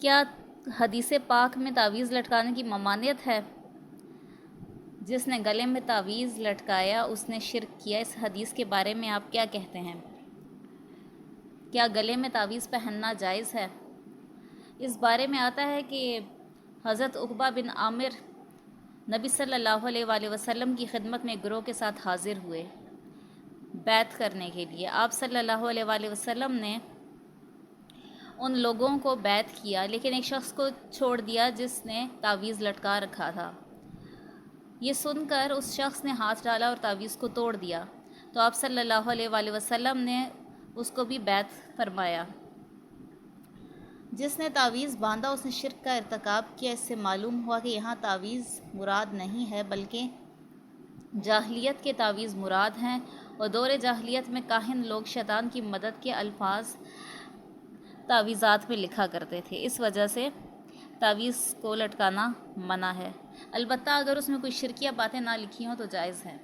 کیا حدیث پاک میں تعویذ لٹکانے کی ممانعت ہے؟ جس نے گلے میں تعویذ لٹکایا اس نے شرک کیا، اس حدیث کے بارے میں آپ کیا کہتے ہیں؟ کیا گلے میں تعویذ پہننا جائز ہے؟ اس بارے میں آتا ہے کہ حضرت عقبہ بن عامر نبی صلی اللہ علیہ وآلہ وسلم کی خدمت میں گروہ کے ساتھ حاضر ہوئے بیعت کرنے کے لیے۔ آپ صلی اللہ علیہ وآلہ وسلم نے ان لوگوں کو بیعت کیا، لیکن ایک شخص کو چھوڑ دیا جس نے تعویذ لٹکا رکھا تھا۔ یہ سن کر اس شخص نے ہاتھ ڈالا اور تعویذ کو توڑ دیا، تو آپ صلی اللہ علیہ وآلہ وسلم نے اس کو بھی بیعت فرمایا۔ جس نے تعویذ باندھا اس نے شرک کا ارتکاب کیا۔ اس سے معلوم ہوا کہ یہاں تعویذ مراد نہیں ہے بلکہ جاہلیت کے تعویذ مراد ہیں، اور دور جاہلیت میں کاہن لوگ شیطان کی مدد کے الفاظ تعویذات میں لکھا کرتے تھے، اس وجہ سے تعویذ کو لٹکانا منع ہے۔ البتہ اگر اس میں کوئی شرکیہ باتیں نہ لکھی ہوں تو جائز ہے۔